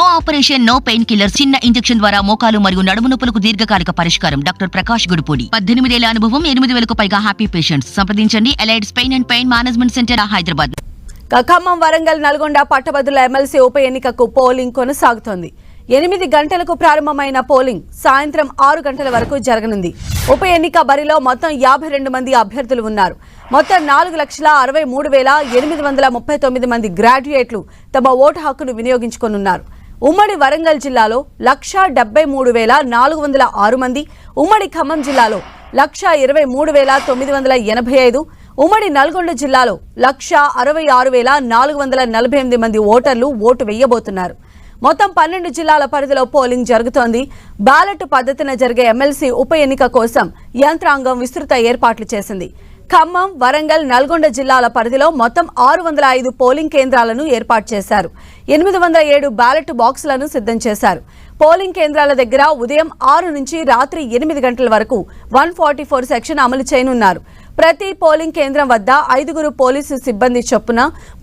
No operation, no painkiller. చిన్న injection ద్వారా మోకాలు మరియు నడుము నొప్పులకు దీర్ఘకాలిక పరిష్కారం. డాక్టర్ ప్రకాష్ గుడిపూడి. 18 ఏళ్ల అనుభవం, 8,000కు పైగా హ్యాపీ పేషెంట్స్. సంప్రదించండి. Allied's pain and pain management centre, Hyderabad. Khammam, Warangal, Nalgonda పట్టభద్రుల ఎమ్మెల్సీ ఉప ఎన్నికకు పోలింగ్ కొనసాగుతోంది. 8 గంటలకు ప్రారంభమైన పోలింగ్ సాయంత్రం 6 గంటల వరకు జరగనుంది. ఉప ఎన్నిక బరిలో మొత్తం 52 మంది అభ్యర్థులు ఉన్నారు. మొత్తం 4,60,839 మంది గ్రాడ్యుయేట్లు తమ ఓటు హక్కును వినియోగించుకోనున్నారు. ఉమ్మడి వరంగల్ జిల్లాలో 1,73,406 మంది, ఉమ్మడి ఖమ్మం జిల్లాలో 1,23,985, ఉమ్మడి నల్గొండ జిల్లాలో 1,66,448 మంది ఓటర్లు ఓటు వేయబోతున్నారు. మొత్తం 12 జిల్లాల పరిధిలో పోలింగ్ జరుగుతోంది. బ్యాలెట్ పద్ధతిన జరిగే ఎమ్మెల్సీ ఉప ఎన్నిక కోసం యంత్రాంగం విస్తృత ఏర్పాట్లు చేసింది. ఖమ్మం, వరంగల్, నల్గొండ జిల్లాల పరిధిలో మొత్తం 605 పోలింగ్ కేంద్రాలను ఏర్పాటు చేశారు. 807 బ్యాలెట్ బాక్సులను సిద్ధం చేశారు. పోలింగ్ కేంద్రాల దగ్గర ఉదయం 6 నుంచి రాత్రి 8 గంటల వరకు 144 సెక్షన్ అమలు చేయనున్నారు. ప్రతి పోలింగ్ కేంద్రం వద్ద 5 పోలీసు సిబ్బంది చొప్పున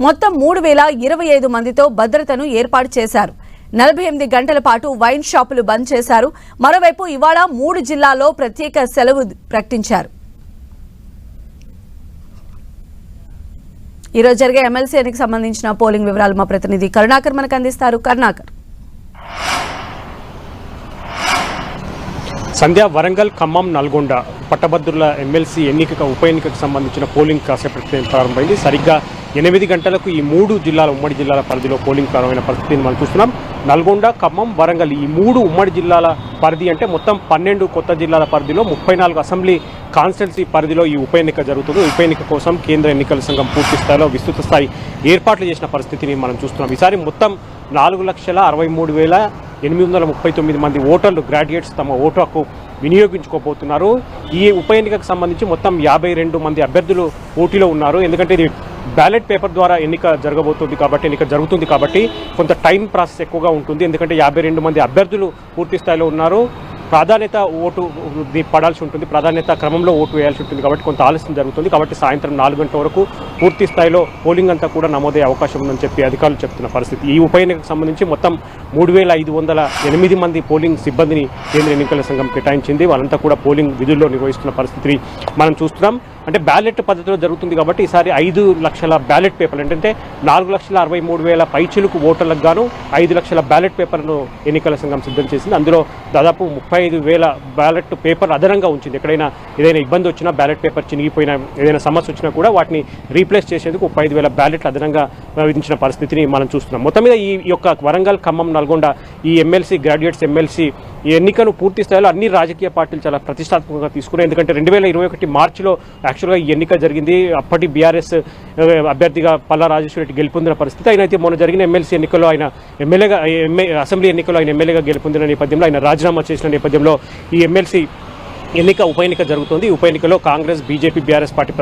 మొత్తం 3,025 మందితో భద్రతను ఏర్పాటు చేశారు. 48 గంటల పాటు వైన్ షాపులు బంద్ చేశారు. మరోవైపు ఇవాళ 3 జిల్లాల్లో ప్రత్యేక సెలవు ప్రకటించారు. ఈరోజు జరిగే ఎమ్మెల్సీ ఎన్నికకు సంబంధించిన పోలింగ్ వివరాలు మా ప్రతినిధి కరుణాకర్ మనకు అందిస్తారు. కరుణాకర్. సంధ్య, వరంగల్, ఖమ్మం, నల్గొండ పట్టభద్రుల ఎమ్మెల్సీ ఎన్నిక ఉప ఎన్నికకు సంబంధించిన పోలింగ్ కాసేపటి ప్రారంభమైంది. సరిగ్గా 8 గంటలకు ఈ 3 జిల్లాల ఉమ్మడి జిల్లాల పరిధిలో పోలింగ్ ప్రారంభమైన పరిస్థితిని మనం చూస్తున్నాం. నల్గొండ, ఖమ్మం, వరంగల్ ఈ 3 ఉమ్మడి జిల్లాల పరిధి అంటే మొత్తం 12 కొత్త జిల్లాల పరిధిలో 34 అసెంబ్లీ కాన్స్టిట్యున్సీ పరిధిలో ఈ ఉప ఎన్నిక జరుగుతుంది. ఉప ఎన్నిక కోసం కేంద్ర ఎన్నికల సంఘం పూర్తి స్థాయిలో విస్తృత స్థాయి ఏర్పాట్లు చేసిన పరిస్థితిని మనం చూస్తున్నాం. ఈసారి మొత్తం 4,63,839 మంది ఓటర్లు గ్రాడ్యుయేట్స్ తమ ఓటు హక్కు వినియోగించుకోబోతున్నారు. ఈ ఉప ఎన్నికకు సంబంధించి మొత్తం 52 మంది అభ్యర్థులు పోటీలో ఉన్నారు. ఎందుకంటే ఇది బ్యాలెట్ పేపర్ ద్వారా ఎన్నిక జరుగుతుంది కాబట్టి కొంత టైం ప్రాసెస్ ఎక్కువగా ఉంటుంది. ఎందుకంటే 52 మంది అభ్యర్థులు పూర్తి స్థాయిలో ఉన్నారు. ప్రాధాన్యత ఓటు పడాల్సి ఉంటుంది, ప్రాధాన్యత క్రమంలో ఓటు వేయాల్సి ఉంటుంది కాబట్టి కొంత ఆలస్యం జరుగుతుంది. కాబట్టి సాయంత్రం 4 గంటల వరకు పూర్తి స్థాయిలో పోలింగ్ అంతా కూడా నమోదయ్యే అవకాశం ఉందని చెప్పి అధికారులు చెప్తున్న పరిస్థితి. ఈ ఉప ఎన్నికకు సంబంధించి మొత్తం 3,508 మంది పోలింగ్ సిబ్బందిని కేంద్ర ఎన్నికల సంఘం కేటాయించింది. వాళ్ళంతా కూడా పోలింగ్ విధుల్లో నిర్వహిస్తున్న పరిస్థితిని మనం చూస్తున్నాం. అంటే బ్యాలెట్ పద్ధతిలో జరుగుతుంది కాబట్టి ఈసారి 5 లక్షల బ్యాలెట్ పేపర్లు అంటే 4,63,000 పైచిలుకు ఓటర్లకు గాను 5 లక్షల బ్యాలెట్ పేపర్ను ఎన్నికల సంఘం సిద్ధం చేసింది. అందులో దాదాపు 35,000 బ్యాలెట్ పేపర్ అదనంగా ఉంచింది. ఎక్కడైనా ఏదైనా ఇబ్బంది వచ్చినా, బ్యాలెట్ పేపర్ చినిగిపోయినా, ఏదైనా సమస్య వచ్చినా కూడా వాటిని రీప్లేస్ చేసేందుకు 35,000 బ్యాలెట్లు అదనంగా విధించిన పరిస్థితిని మనం చూస్తున్నాం. మొత్తం మీద ఈ యొక్క వరంగల్, ఖమ్మం, నల్గొండ ఈ ఎమ్మెల్సీ గ్రాడ్యుయేట్స్ ఎమ్మెల్సీ ఈ ఎన్నికను పూర్తి స్థాయిలో అన్ని రాజకీయ పార్టీలు చాలా ప్రతిష్టాత్మకంగా తీసుకున్నాయి. ఎందుకంటే 2021 మార్చిలో యాక్చువల్గా ఈ ఎన్నిక జరిగింది. అప్పటి బీఆర్ఎస్ అభ్యర్థిగా పల్లా రాజేశ్వర రెడ్డి గెలుపొందిన పరిస్థితి. ఆయన అయితే మొన్న జరిగిన ఎమ్మెల్సీ ఎన్నికల్లో ఆయన అసెంబ్లీ ఎన్నికల్లో ఆయన ఎమ్మెల్యేగా గెలుపొందిన నేపథ్యంలో ఆయన రాజీనామా చేసిన నేపథ్యంలో ఈ ఎమ్మెల్సీ ఉప ఎన్నిక జరుగుతుంది. ఉప ఎన్నికలో కాంగ్రెస్, బీజేపీ, బీఆర్ఎస్ పార్టీ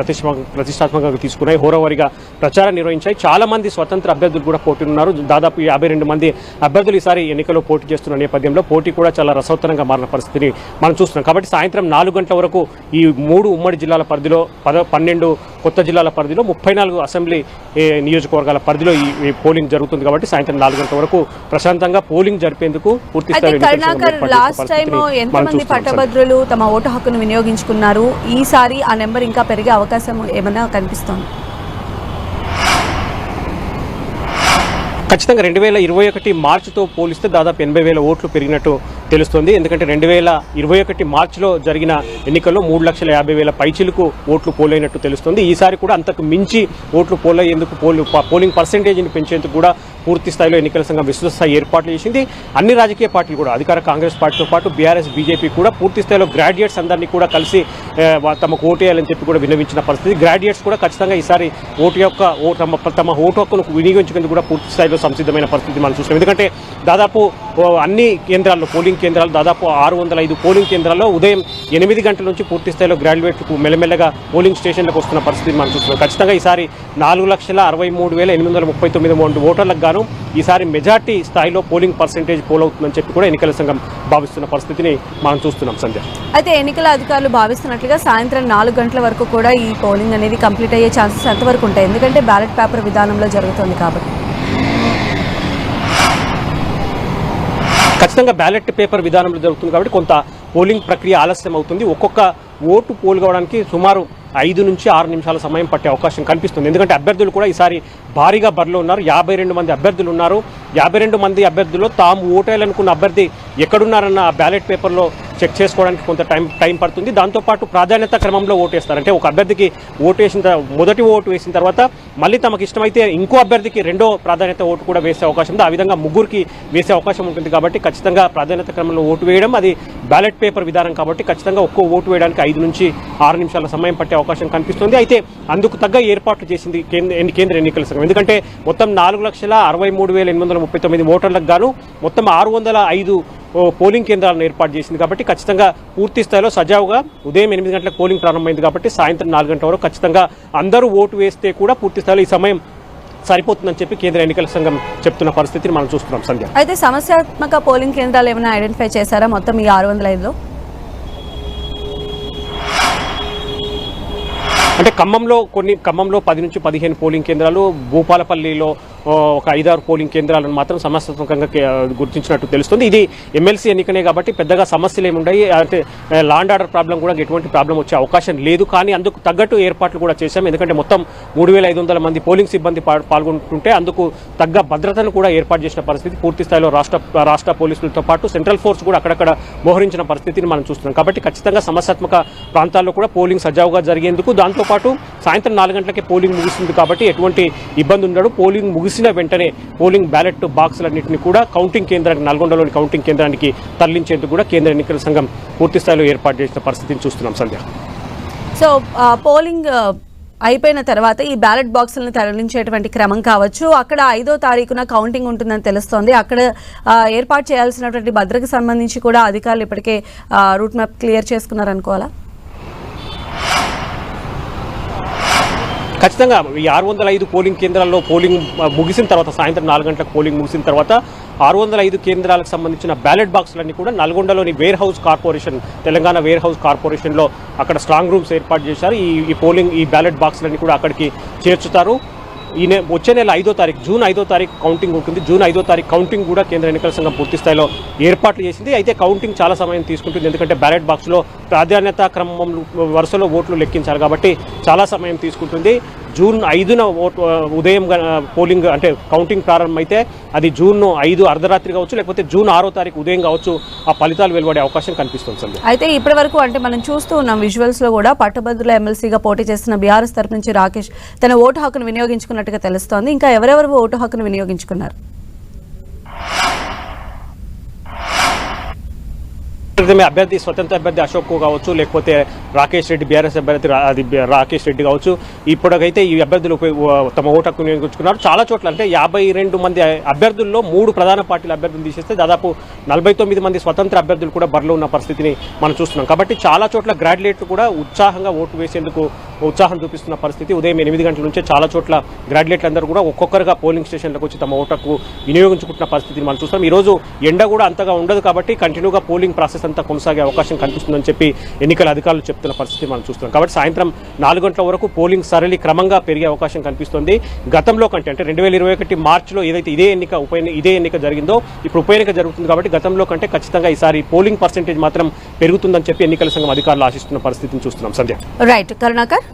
ప్రతిష్టాత్మకంగా తీసుకున్నాయి. హోరావరిగా ప్రచారం నిర్వహించాయి. చాలా మంది స్వతంత్ర అభ్యర్థులు కూడా పోటీ ఉన్నారు. దాదాపు 52 మంది అభ్యర్థులు ఈసారి ఎన్నికల్లో పోటీ చేస్తున్న నేపథ్యంలో పోటీ కూడా చాలా రసవత్తరంగా మారిన పరిస్థితిని మనం చూస్తున్నాం. కాబట్టి సాయంత్రం 4 గంటల వరకు ఈ 3 ఉమ్మడి జిల్లాల పరిధిలో 12 కొత్త జిల్లాల పరిధిలో 34 అసెంబ్లీ నియోజకవర్గాల పరిధిలో ఈ పోలింగ్ జరుగుతుంది. కాబట్టి సాయంత్రం 4 గంటల వరకు ప్రశాంతంగా పోలింగ్ జరిపేందుకు పూర్తి స్థాయిలో పట్టభద్రులు తమ ఓటు హక్కును వినియోగించుకున్నారు. ఈసారి ఆ నెంబర్ ఇంకా పెరిగే అవకాశం ఏమైనా కనిపిస్తోంది? ఖచ్చితంగా 2021 మార్చితో పోలిస్తే దాదాపు 80,000 ఓట్లు పెరిగినట్టు తెలుస్తోంది. ఎందుకంటే 2021 మార్చిలో జరిగిన ఎన్నికల్లో 3,50,000 పైచిలకు ఓట్లు పోలైనట్టు తెలుస్తుంది. ఈసారి కూడా అంతకు మించి ఓట్లు పోలయ్యేందుకు పోలింగ్ పర్సెంటేజ్ని పెంచేందుకు కూడా పూర్తి స్థాయిలో ఎన్నికల సంఘం విస్తృత స్థాయి ఏర్పాట్లు చేసింది. అన్ని రాజకీయ పార్టీలు కూడా అధికార కాంగ్రెస్ పార్టీతో పాటు బీఆర్ఎస్, బీజేపీ కూడా పూర్తి స్థాయిలో గ్రాడ్యుయేట్స్ అందరినీ కూడా కలిసి తమకు ఓటు వేయాలని చెప్పి కూడా విన్నవించిన పరిస్థితి. గ్రాడ్యుయేట్స్ కూడా ఖచ్చితంగా ఈసారి తమ ఓటు హక్కును వినియోగించుకుందుకు కూడా పూర్తి స్థాయిలో సంసిద్ధమైన పరిస్థితి మనం చూస్తాం. ఎందుకంటే దాదాపు అన్ని కేంద్రాల్లో పోలింగ్ కేంద్రాలు దాదాపు 605 పోలింగ్ కేంద్రాల్లో ఉదయం 8 గంటల నుంచి పూర్తి స్థాయిలో గ్రాడ్యుయేట్లకు మెల్లమెల్లగా పోలింగ్ స్టేషన్లకు వస్తున్న పరిస్థితి మనం చూస్తున్నాం. ఖచ్చితంగా ఈసారి 4,63,839 ఓటర్లకు గాను ఈసారి మెజార్టీ స్థాయిలో పోలింగ్ పర్సెంటేజ్ పోలవుతుందని చెప్పి కూడా ఎన్నికల సంఘం భావిస్తున్న పరిస్థితిని మనం చూస్తున్నాం. సంధ్య, అయితే ఎన్నికల అధికారులు భావిస్తున్నట్లుగా సాయంత్రం 4 గంటల వరకు కూడా ఈ పోలింగ్ అనేది కంప్లీట్ అయ్యే ఛాన్సెస్ ఎంతవరకు ఉంటాయి? ఎందుకంటే బ్యాలెట్ పేపర్ విధానంలో జరుగుతుంది కాబట్టి. ఖచ్చితంగా బ్యాలెట్ పేపర్ విధానంలో జరుగుతుంది కాబట్టి కొంత పోలింగ్ ప్రక్రియ ఆలస్యం అవుతుంది. ఒక్కొక్క ఓటు పోల్ కావడానికి సుమారు 5 నుంచి 6 నిమిషాల సమయం పట్టే అవకాశం కనిపిస్తుంది. ఎందుకంటే అభ్యర్థులు కూడా ఈసారి భారీగా బరిలో ఉన్నారు. 52 మంది అభ్యర్థులు ఉన్నారు. 52 మంది అభ్యర్థుల్లో తాము ఓటేయాలనుకున్న అభ్యర్థి ఎక్కడున్నారన్న బ్యాలెట్ పేపర్లో చెక్ చేసుకోవడానికి కొంత టైం పడుతుంది. దాంతోపాటు ప్రాధాన్యత క్రమంలో ఓటేస్తారు. అంటే ఒక అభ్యర్థికి మొదటి ఓటు వేసిన తర్వాత మళ్ళీ తమకు ఇష్టమైతే ఇంకో అభ్యర్థికి రెండో ప్రాధాన్యత ఓటు కూడా వేసే అవకాశం ఉంది. ఆ విధంగా ముగ్గురికి వేసే అవకాశం ఉంటుంది. కాబట్టి ఖచ్చితంగా ప్రాధాన్యత క్రమంలో ఓటు వేయడం అది బ్యాలెట్ పేపర్ విధానం కాబట్టి ఖచ్చితంగా ఒక్కో ఓటు వేయడానికి 5 నుంచి 6 నిమిషాల సమయం పట్టే అవకాశం కనిపిస్తుంది. అయితే అందుకు తగ్గ ఏర్పాట్లు చేసింది కేంద్ర ఎన్నికల సంఘం. ఎందుకంటే మొత్తం 4,63,839 ఓటర్లకు గాను మొత్తం 605 పోలింగ్ కేంద్రాలను ఏర్పాటు చేసింది. కాబట్టి ఖచ్చితంగా పూర్తి స్థాయిలో సజావుగా ఉదయం 8 గంటలకు పోలింగ్ ప్రారంభమైంది కాబట్టి సాయంత్రం 4 గంటల వరకు ఖచ్చితంగా అందరూ ఓటు వేస్తే కూడా పూర్తి స్థాయిలో ఈ సమయం సరిపోతుందని చెప్పి కేంద్ర ఎన్నికల సంఘం చెప్తున్న పరిస్థితిని మనం చూస్తున్నాం. సంధ్య, అయితే సమస్యాత్మక పోలింగ్ కేంద్రాలు ఏమైనా ఐడెంటిఫై చేశారా మొత్తం ఈ 605లో? అంటే ఖమ్మంలో 10 నుంచి 15 పోలింగ్ కేంద్రాలు, భూపాలపల్లిలో ఒక 5-6 పోలింగ్ కేంద్రాలను మాత్రం సమస్యాత్మకంగా గుర్తించినట్టు తెలుస్తుంది. ఇది ఎమ్మెల్సీ ఎన్నికనే కాబట్టి పెద్దగా సమస్యలు ఏముండయి. అంటే లాండ్ ఆర్డర్ ప్రాబ్లం కూడా ఎటువంటి ప్రాబ్లం వచ్చే అవకాశం లేదు. కానీ అందుకు తగ్గట్టు ఏర్పాట్లు కూడా చేశాం. ఎందుకంటే మొత్తం 3,500 మంది పోలింగ్ సిబ్బంది పాల్గొంటుంటే అందుకు తగ్గ భద్రతను కూడా ఏర్పాటు చేసిన పరిస్థితి. పూర్తి స్థాయిలో రాష్ట్ర పోలీసులతో పాటు సెంట్రల్ ఫోర్స్ కూడా అక్కడక్కడ మోహరించిన పరిస్థితిని మనం చూస్తున్నాం. కాబట్టి ఖచ్చితంగా సమస్యాత్మక ప్రాంతాల్లో కూడా పోలింగ్ సజావుగా జరిగేందుకు, దాంతోపాటు సాయంత్రం 4 గంటలకే పోలింగ్ ముగిస్తుంది కాబట్టి ఎటువంటి ఇబ్బంది ఉండడు. పోలింగ్ ముగిసిన వెంటనే పోలింగ్ బ్యాలెట్ బాక్సులన్నింటినీ కూడా కౌంటింగ్ కేంద్రానికి, నల్గొండలోని కౌంటింగ్ కేంద్రానికి తరలించేందుకు కూడా కేంద్ర ఎన్నికల సంఘం పూర్తి స్థాయిలో ఏర్పాటు చేసిన పరిస్థితిని చూస్తున్నాం. సంధ్య, సో పోలింగ్ అయిపోయిన తర్వాత ఈ బ్యాలెట్ బాక్సులను తరలించేటువంటి క్రమం కావచ్చు, అక్కడ 5వ తారీఖున కౌంటింగ్ ఉంటుందని తెలుస్తోంది. అక్కడ ఏర్పాటు చేయాల్సినటువంటి భద్రతకు సంబంధించి కూడా అధికారులు ఇప్పటికే రూట్ మ్యాప్ క్లియర్ చేసుకున్నారనుకోవాలా? ఖచ్చితంగా ఈ 605 పోలింగ్ కేంద్రాల్లో పోలింగ్ ముగిసిన తర్వాత, సాయంత్రం 4 గంటలకు పోలింగ్ ముగిసిన తర్వాత 605 కేంద్రాలకు సంబంధించిన బ్యాలెట్ బాక్సులన్నీ కూడా నల్గొండలోని warehouse corporation, Telangana warehouse కార్పొరేషన్లో అక్కడ స్ట్రాంగ్ రూమ్స్ ఏర్పాటు చేశారు. ఈ బ్యాలెట్ బాక్సులన్నీ కూడా అక్కడికి చేర్చుతారు. వచ్చే నెల 5వ తారీఖు, జూన్ 5వ తారీఖు కౌంటింగ్ ఉంటుంది. జూన్ 5వ తారీఖు కౌంటింగ్ కూడా కేంద్ర ఎన్నికల సంఘం పూర్తి స్థాయిలో ఏర్పాట్లు చేసింది. అయితే కౌంటింగ్ చాలా సమయం తీసుకుంటుంది. ఎందుకంటే బ్యాలెట్ బాక్స్లో ప్రాధాన్యత క్రమంలో వరుసలో ఓట్లు లెక్కించాలి కాబట్టి చాలా సమయం తీసుకుంటుంది. జూన్ 5న ఉదయం పోలింగ్ అంటే కౌంటింగ్ ప్రారంభమైతే అది జూన్ 5 అర్ధరాత్రి కావచ్చు, లేకపోతే జూన్ 6వ తారీఖు ఉదయం కావచ్చు ఆ ఫలితాలు వెలువడే అవకాశం కనిపిస్తుంది. సంధ్య, అయితే ఇప్పటి వరకు అంటే మనం చూస్తూ ఉన్నాం విజువల్స్ లో కూడా పట్టభద్రుల ఎమ్మెల్సీగా పోటీ చేస్తున్న బీఆర్ఎస్ తరపు నుంచి రాకేష్ తన ఓటు హక్కును వినియోగించుకున్నట్టుగా తెలుస్తోంది. ఇంకా ఎవరెవరు ఓటు హక్కును వినియోగించుకున్నారు? అభ్యర్థి స్వతంత్ర అభ్యర్థి అశోక్ కావచ్చు, లేకపోతే రాకేష్ రెడ్డి, బీఆర్ఎస్ అభ్యర్థి రాకేష్ రెడ్డి కావచ్చు. ఇప్పటికైతే ఈ అభ్యర్థులు తమ ఓటు హక్కు వినియోగించుకున్నారు. చాలా చోట్ల అంటే 52 మంది అభ్యర్థుల్లో 3 ప్రధాన పార్టీల అభ్యర్థులు తీసేస్తే దాదాపు 49 మంది స్వతంత్ర అభ్యర్థులు కూడా బరిలో ఉన్న పరిస్థితిని మనం చూస్తున్నాం. కాబట్టి చాలా చోట్ల గ్రాడ్యుయేట్లు కూడా ఉత్సాహంగా ఓటు వేసేందుకు ఉత్సాహం చూపిస్తున్న పరిస్థితి. ఉదయం 8 గంటల నుంచే చాలా చోట్ల గ్రాడ్యుయేట్లు అందరూ కూడా ఒక్కొక్కరుగా పోలింగ్ స్టేషన్లకు వచ్చి తమ ఓటు హక్కు వినియోగించుకుంటున్న పరిస్థితిని మనం చూస్తాం. ఈరోజు ఎండ కూడా అంతగా ఉండదు కాబట్టి కంటిన్యూగా పోలింగ్ ప్రాసెస్ అంతా కొనసాగే అవకాశం కనిపిస్తుందని చెప్పి ఎన్నికల అధికారులు చెప్తున్న పరిస్థితి మనం చూస్తున్నాం. కాబట్టి సాయంత్రం 4 గంటల వరకు పోలింగ్ సరళి క్రమంగా పెరిగే అవకాశం కనిపిస్తుంది. గతంలో కంటే అంటే 2021 మార్చిలో ఏదైతే ఇదే ఎన్నిక జరిగిందో ఇప్పుడు ఉప ఎన్నిక జరుగుతుంది కాబట్టి గతంలో కంటే ఖచ్చితంగా ఈసారి పోలింగ్ పర్సెంటేజ్ మాత్రం పెరుగుతుందని చెప్పి ఎన్నికల సంఘం అధికారులు ఆశిస్తున్న పరిస్థితిని చూస్తున్నాం. సంధ్య, రైట్ కరుణాకర్.